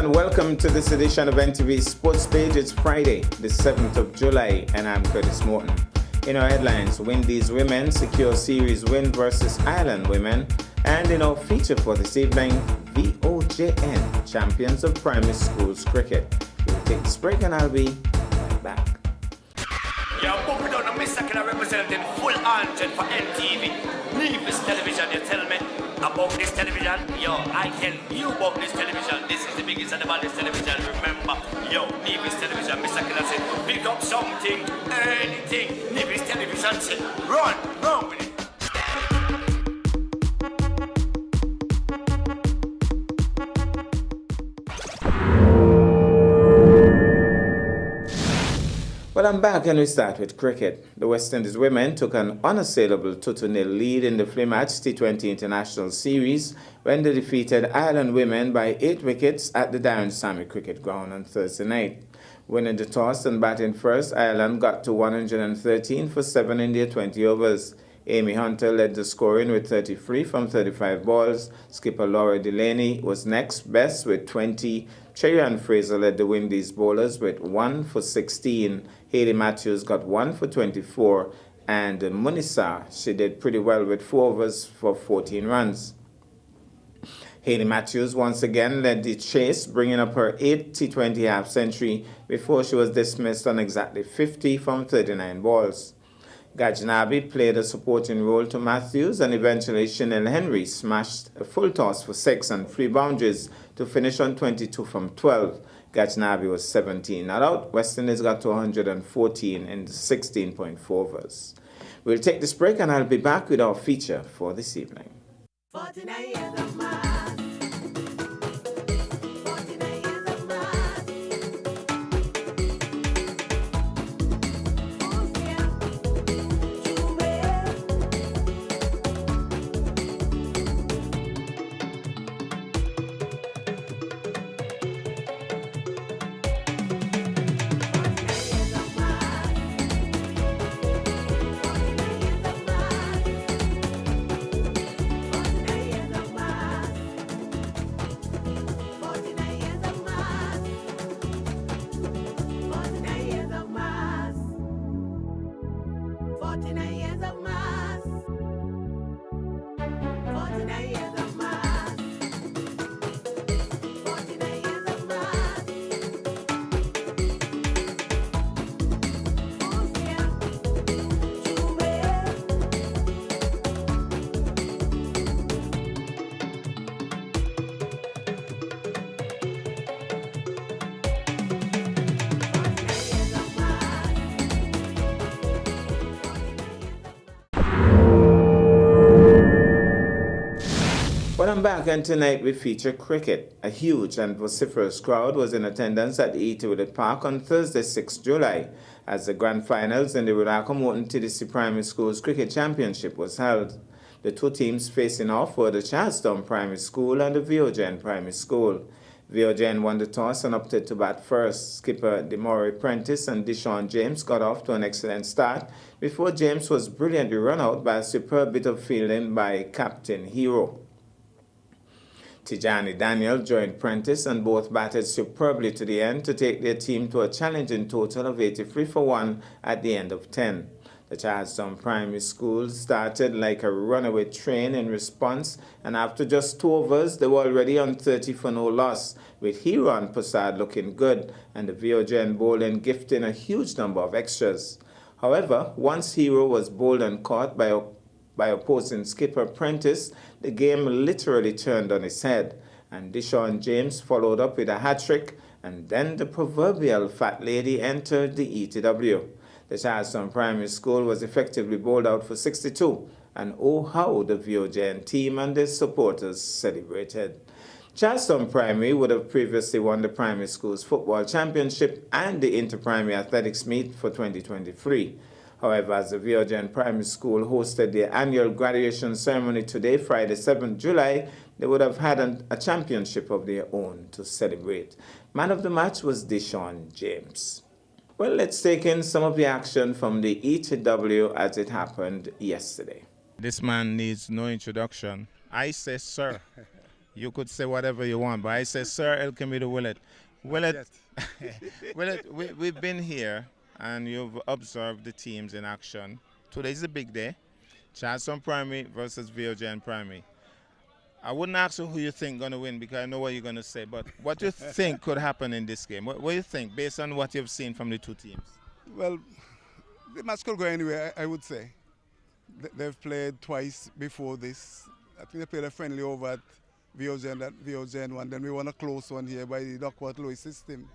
and welcome to this edition of NTV Sports Page. It's Friday, the 7th of July, and I'm Curtis Morton. In our headlines, Windies women secure series win versus Ireland women, and in our feature for this evening, VOJN, champions of primary schools cricket. We'll take this break and I'll be right back. Yo, book it on the Mr. Killer representing full 100 for NTV. Nevis television, you tell me about this television? Yo, I tell you about this television. This is the biggest and the baddest television. Remember, yo, Nevis television, Mr. Killer said, pick up something, anything. Nevis television said, run with it. Well, I'm back and we start with cricket. The West Indies women took an unassailable 2-0 lead in the Flea Match T20 International Series when they defeated Ireland women by 8 wickets at the Darren Sammy Cricket Ground on Thursday night. Winning the toss and batting first, Ireland got to 113 for 7 in their 20 overs. Amy Hunter led the scoring with 33 from 35 balls. Skipper Laura Delaney was next best with 20. Cherry-Ann Fraser led the Windies bowlers with 1 for 16. Hayley Matthews got 1 for 24. And Munisa, she did pretty well with 4 overs for 14 runs. Hayley Matthews once again led the chase, bringing up her 8th T20 half-century before she was dismissed on exactly 50 from 39 balls. Gajnabi played a supporting role to Matthews, and eventually Chanel Henry smashed a full toss for 6 and 3 boundaries to finish on 22 from 12. Gajnabi was 17 not out. West Indies got to 114 in the 16.4 overs. We'll take this break and I'll be back with our feature for this evening. 49 years of man. 49 years of man. Oh, yeah. Well, I'm back, and tonight we feature cricket. A huge and vociferous crowd was in attendance at the E.T. Willett Park on Thursday, 6 July, as the grand finals in the Ronaldo Morton TDC Primary Schools Cricket Championship was held. The two teams facing off were the Charlestown Primary School and the VOJN Primary School. VOJN won the toss and opted to bat first. Skipper Demore Prentice and Deshaun James got off to an excellent start before James was brilliantly run out by a superb bit of fielding by Captain Hero. Tijani Daniel joined Prentice and both batted superbly to the end to take their team to a challenging total of 83 for 1 at the end of 10. The Charlestown Primary School started like a runaway train in response, and after just 2 overs, they were already on 30 for no loss, with Hero and Prasad looking good and the VOJN bowling gifting a huge number of extras. However, once Hero was bowled and caught by opposing skipper Prentice, the game literally turned on its head, and Deshaun James followed up with a hat-trick, and then the proverbial fat lady entered the ETW. The Charlestown Primary School was effectively bowled out for 62, and oh how the VOJN team and their supporters celebrated. Charlestown Primary would have previously won the Primary Schools Football Championship and the Inter-Primary Athletics Meet for 2023. However, as the VOJN Primary School hosted their annual graduation ceremony today, Friday, 7th July, they would have had a championship of their own to celebrate. Man of the match was Deshaun James. Well, let's take in some of the action from the ETW as it happened yesterday. This man needs no introduction. I say, sir. You could say whatever you want, but I say Sir Elkemid Willett. Willett, Willett, we've been here and you've observed the teams in action. Today's a big day. Charleston Primary versus VOJN Primary. I wouldn't ask you who you think going to win because I know what you're going to say, but what do you think could happen in this game? What do you think based on what you've seen from the two teams? Well, the match could go anywhere, I would say. They've played twice before this. I think they played a friendly over at VOJN one. Then we won a close one here by the Duckworth Lewis system.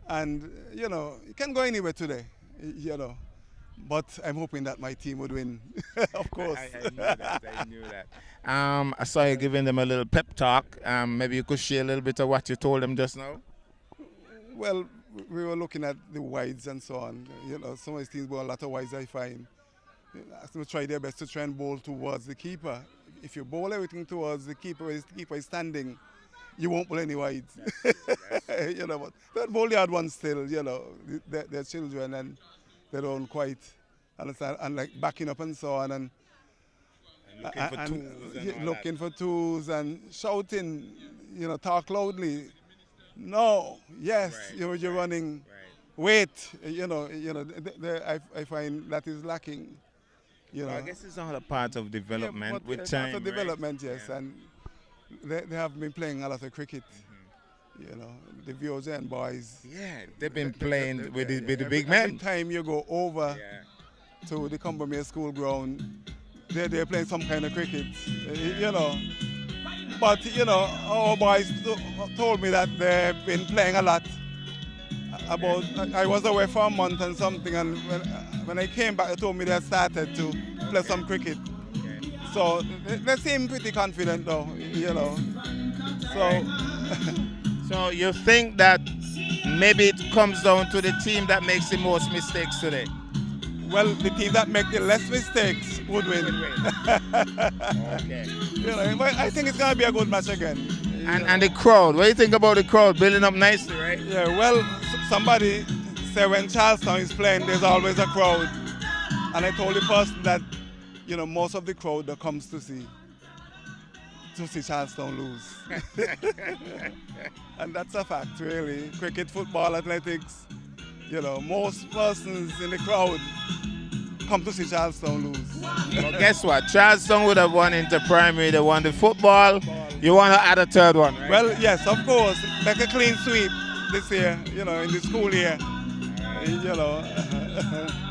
And, you know, it can go anywhere today, you know. But I'm hoping that my team would win, of course. I knew that. I saw you giving them a little pep talk. Maybe you could share a little bit of what you told them just now. Well, we were looking at the wides and so on. You know, some of these teams bowl a lot of wides, I find. Ask them to try their best to try and bowl towards the keeper. If you bowl everything towards the keeper is standing, you won't bowl any wides. Yes. You know, but don't bowl the hard ones still, you know. They're children and they don't quite understand, and like backing up and so on, and looking for tools and shouting, you know, talk loudly. No, yes, right, you're running. Right. Wait, you know. I find that is lacking. You know, I guess it's all a part of development with time. Part of development, yes, yeah. And they have been playing a lot of cricket. You know, the VOJN boys. Yeah, they've been playing with the big men. Every time you go over to the Combermere School ground, they're playing some kind of cricket, you know. But, you know, our boys told me that they've been playing a lot. I was away for a month and something, and when I came back, they told me they started to play some cricket. So they seem pretty confident though, you know. So. So you think that maybe it comes down to the team that makes the most mistakes today? Well, the team that makes the less mistakes would win. Okay. You know, but I think it's going to be a good match again. And the crowd, what do you think about the crowd building up nicely, right? Yeah, well, somebody said when Charlestown is playing, there's always a crowd. And I told the person that, you know, most of the crowd that comes to see Charlestown lose. And that's a fact, really. Cricket, football, athletics, you know, most persons in the crowd come to see Charlestown lose. Well, guess what? Charlestown would have won into primary. They won the football. You want to add a third one, right? Well, yes, of course. Like a clean sweep this year, you know, in the school year. You know.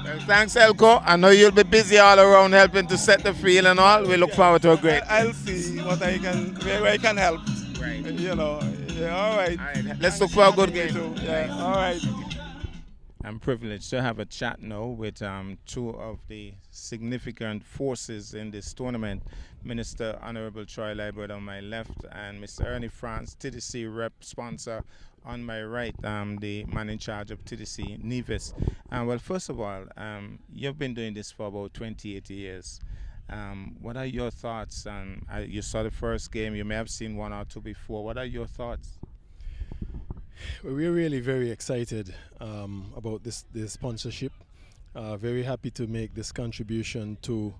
Well, thanks, Elko. I know you'll be busy all around helping to set the field and all. We look forward to a great. I'll see what I can, where I can help. Right. You know. Yeah, all right. Let's look for a good game. Too. Yeah, all right. I'm privileged to have a chat now with two of the significant forces in this tournament. Minister Honorable Troy Liburd on my left and Mr. Ernie France, TDC rep sponsor on my right, the man in charge of TDC, Nevis. Well, first of all, you've been doing this for about 28 years. What are your thoughts? You saw the first game. You may have seen one or two before. What are your thoughts? Well, we're really very excited about this sponsorship. Very happy to make this contribution to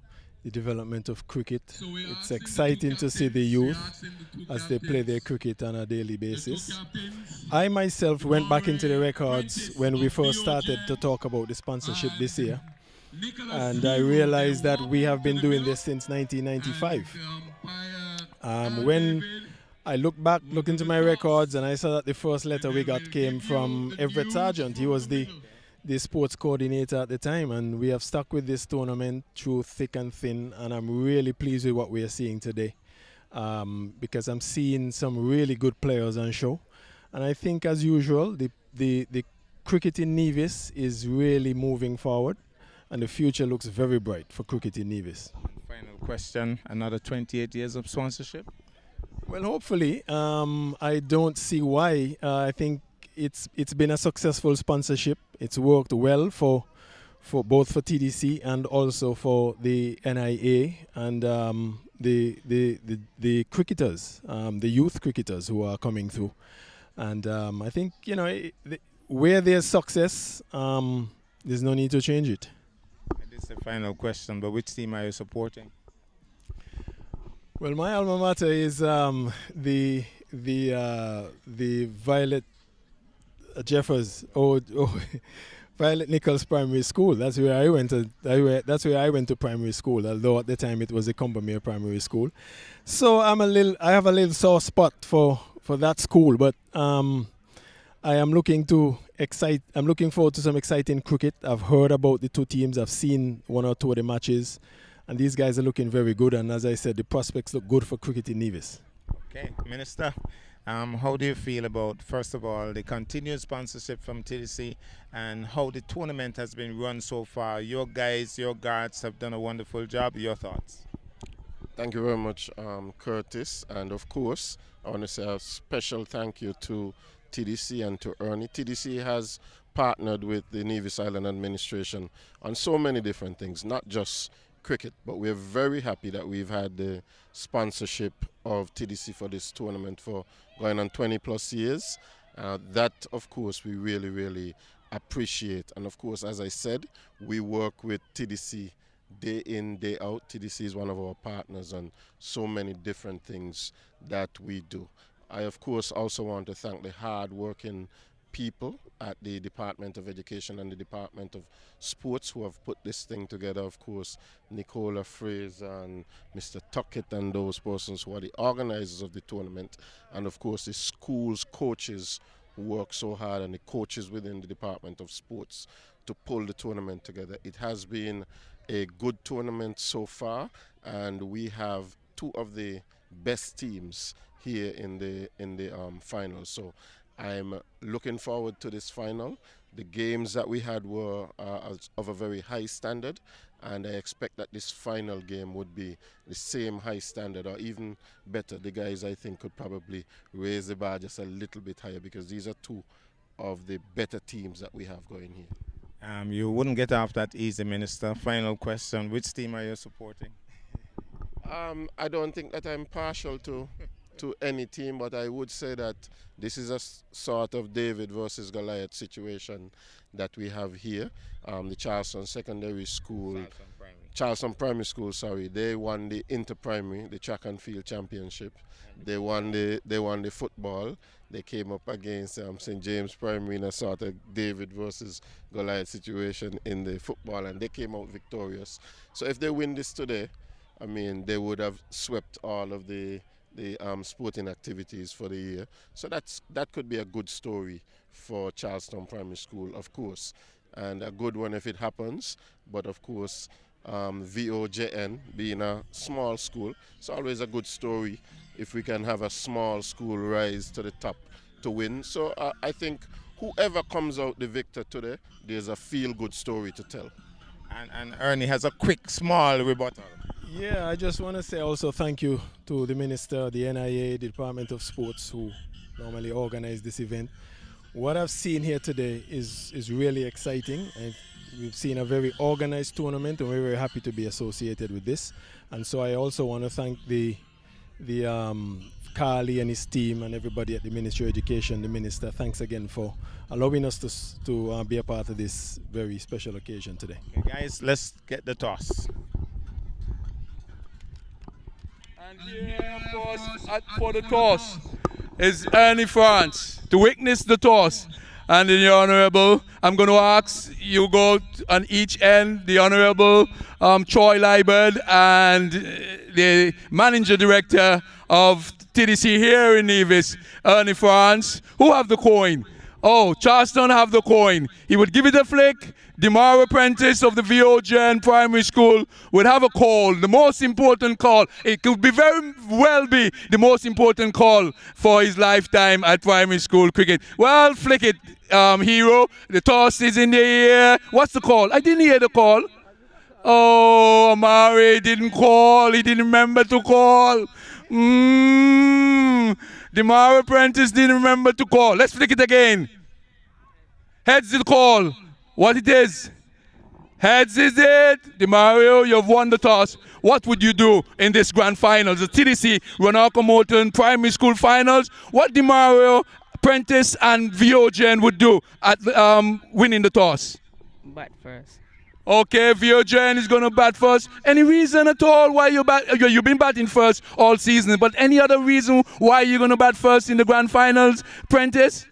the development of cricket. It's exciting to see the youth as they play their cricket on a daily basis. I myself went back into the records when we first started to talk about the sponsorship this year. And I realized that we have been doing this since 1995. When I looked into my records and I saw that the first letter we got came from Everett Sargent. He was the sports coordinator at the time, and we have stuck with this tournament through thick and thin, and I'm really pleased with what we are seeing today because I'm seeing some really good players on show. And I think, as usual, the cricket in Nevis is really moving forward, and the future looks very bright for cricket in Nevis. Final question, another 28 years of sponsorship? Well, hopefully. I don't see why. I think it's been a successful sponsorship. It's worked well for both for TDC and also for the NIA and the cricketers, the youth cricketers who are coming through. And I think, you know, where there's success, there's no need to change it. This is the final question, but which team are you supporting? Well, my alma mater is the Violet Jeffers Violet Nichols Primary School. That's where I went to. That's where I went to primary school. Although at the time it was the Combermere Primary School. So I have a little sore spot for that school. But I am looking forward to some exciting cricket. I've heard about the two teams. I've seen one or two of the matches, and these guys are looking very good. And as I said, the prospects look good for cricket in Nevis. Okay, Minister. How do you feel about, first of all, the continued sponsorship from TDC and how the tournament has been run so far? Your guys, your guards have done a wonderful job. Your thoughts? Thank you very much, Curtis. And of course, I want to say a special thank you to TDC and to Ernie. TDC has partnered with the Nevis Island Administration on so many different things, not just cricket, but we're very happy that we've had the sponsorship of TDC for this tournament for going on 20 plus years. That, of course, we really, really appreciate. And of course, as I said, we work with TDC day in, day out. TDC is one of our partners on so many different things that we do. I, of course, also want to thank the hard-working people at the Department of Education and the Department of Sports who have put this thing together. Of course, Nicola Fraser and Mr. Tuckett and those persons who are the organizers of the tournament. And of course, the schools, coaches who work so hard, and the coaches within the Department of Sports to pull the tournament together. It has been a good tournament so far, and we have two of the best teams here in the final. So I'm looking forward to this final. The games that we had were of a very high standard, and I expect that this final game would be the same high standard or even better. The guys, I think, could probably raise the bar just a little bit higher because these are two of the better teams that we have going here. You wouldn't get off that easy, Minister. Final question, which team are you supporting? I don't think that I'm partial to any team, but I would say that this is a sort of David versus Goliath situation that we have here. The Charleston Secondary School, Charleston Primary School, sorry, they won the inter-primary, the track and field championship. They won the football. They came up against St. James Primary in a sort of David versus Goliath situation in the football, and they came out victorious. So if they win this today, I mean, they would have swept all of the sporting activities for the year. So that could be a good story for Charleston Primary School, of course, and a good one if it happens. But of course, VOJN being a small school, it's always a good story if we can have a small school rise to the top to win. So I think whoever comes out the victor today, there's a feel-good story to tell. And Ernie has a quick, small rebuttal. Yeah, I just want to say also thank you to the Minister, the NIA, the Department of Sports who normally organize this event. What I've seen here today is really exciting, and we've seen a very organized tournament, and we're very happy to be associated with this. And so I also want to thank the Carly and his team and everybody at the Ministry of Education, the Minister. Thanks again for allowing us to be a part of this very special occasion today. Okay, guys, let's get the toss. And here for the toss is Ernie France to witness the toss. And the Honorable, I'm going to ask you go on each end, the Honorable Troy Liebert and the Manager Director of TDC here in Nevis, Ernie France, who have the coin. Oh, Charleston have the coin. He would give it a flick. DeMar Apprentice of the VOJN Primary School would have a call, the most important call. It could be very well be the most important call for his lifetime at primary school cricket. Well, flick it, Hero. The toss is in the air. What's the call? I didn't hear the call. Oh, Amari didn't call. He didn't remember to call. DeMar Apprentice didn't remember to call. Let's flick it again. Heads the call. What it is? Heads is it. DeMario, you've won the toss. What would you do in this grand finals? The TDC Ranaka Moulton Primary School Finals. What DeMario, Apprentice and VOJN would do at winning the toss? Bat first. Okay, Viogen is going to bat first. Any reason at all why you've been batting first all season, but any other reason why you're going to bat first in the grand finals, Prentice?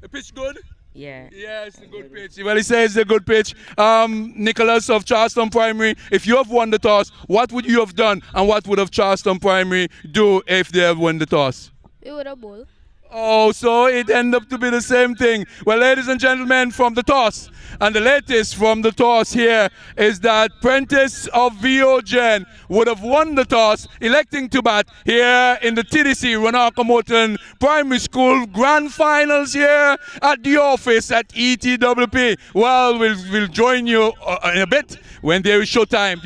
The pitch good? Yeah. Yeah, it's a good pitch. Well, he says it's a good pitch. Nicholas of Charleston Primary, if you have won the toss, what would you have done, and what would have Charleston Primary do if they have won the toss? We would have bowl. Oh, so it ended up to be the same thing. Well, ladies and gentlemen, from the toss, and the latest from the toss here is that Prentice of Viogen would have won the toss, electing to bat here in the TDC Ranaka Morton Primary School Grand Finals here at the office at ETWP. Well, we'll join you in a bit when there is showtime.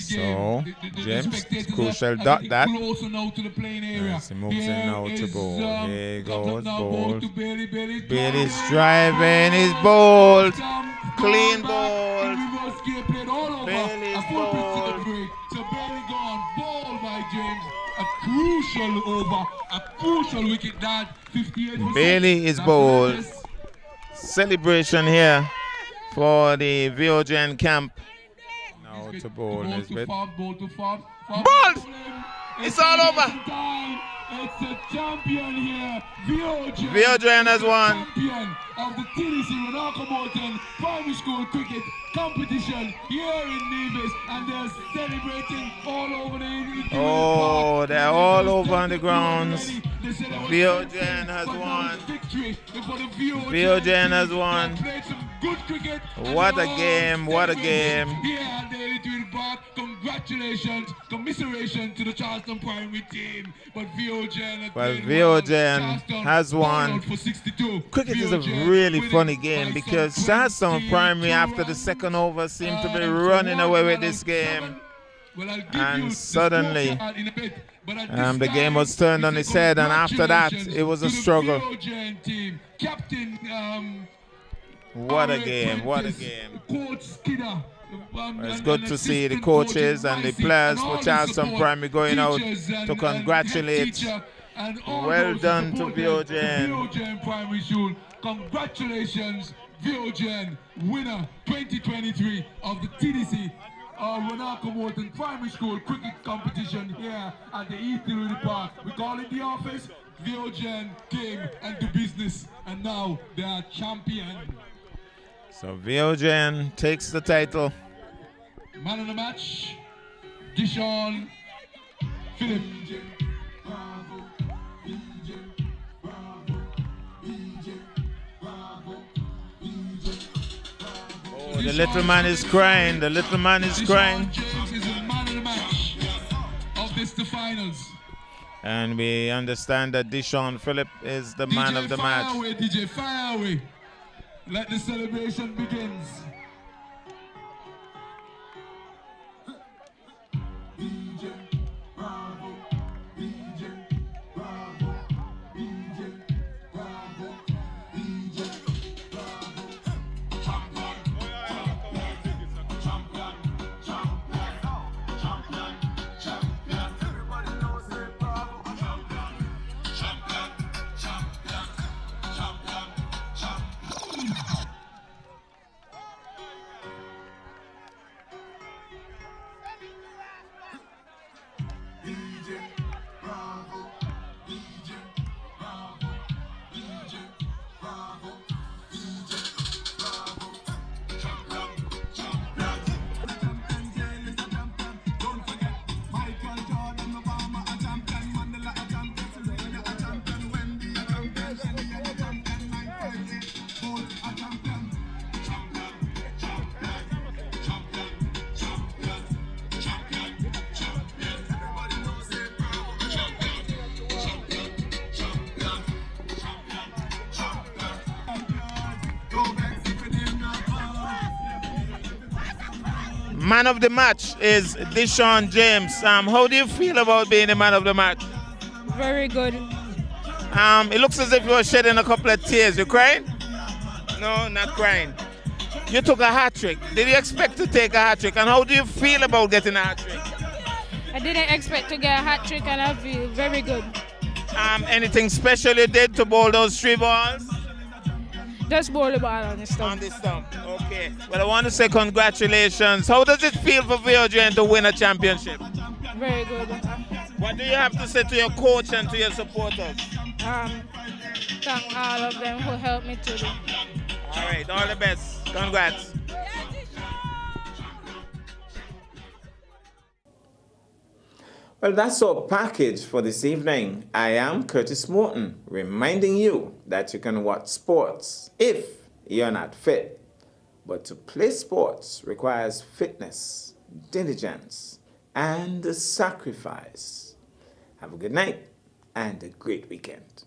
So, James, crucial dot that. Yes, he moves in now to ball. Here goes, ball. Bailey's driving, he's bowled. Clean ball. Bailey's ball. So Bailey gone, ball by James. A crucial over, a crucial wicket that 58%. Bailey is bowled. Celebration here for the Viogen camp. Now to bowl, Nisbet. Ball! It's all over. It's a champion here. Viogen has won. Champion of the TDC Ranaka Morton Primary School Cricket Competition here in Nevis, and they're celebrating all over the Oh, they're all over on the grounds. Viogen has won. Viogen has won. What a game, what a game. Congratulations, commiseration to the Charleston Primary team. But Viogen has won. Cricket is a really funny game because Charleston Primary after the second over seemed to be running away with this game. And suddenly the game was turned on its head, and after that it was a struggle. What a game, what a game. It's good to see the coaches and the players for Charleston Primary going out to congratulate. Well done to Viogen. Primary School. Congratulations, Viogen, winner 2023 of the TDC Ranaka Morton Primary School Cricket Competition here at the East Tilbury Park. We call it the office. Viogen came and do business, and now they are champion. So Viogen takes the title. Man of the match, Dishon Philip. Oh, the little man is crying. The little man is crying. James is the man of the match of this the finals. And we understand that Dishon Philip is the man of the match. Fire away, DJ, fire away. Let the celebration begins. Man of the match is Dishon James. How do you feel about being the man of the match? Very good. It looks as if you were shedding a couple of tears. You crying? No, not crying. You took a hat trick. Did you expect to take a hat trick? And how do you feel about getting a hat trick? I didn't expect to get a hat trick, and I feel very good. Anything special you did to bowl those 3 balls? Just bowl the ball on the On stump. the stump. Okay. Well, I want to say congratulations. How does it feel for VOGN to win a championship? Very good. What do you have to say to your coach and to your supporters? Thank all of them who helped me to do. All right. All the best. Congrats. Well, that's our package for this evening. I am Curtis Morton, reminding you that you can watch sports if you're not fit. But to play sports requires fitness, diligence, and sacrifice. Have a good night and a great weekend.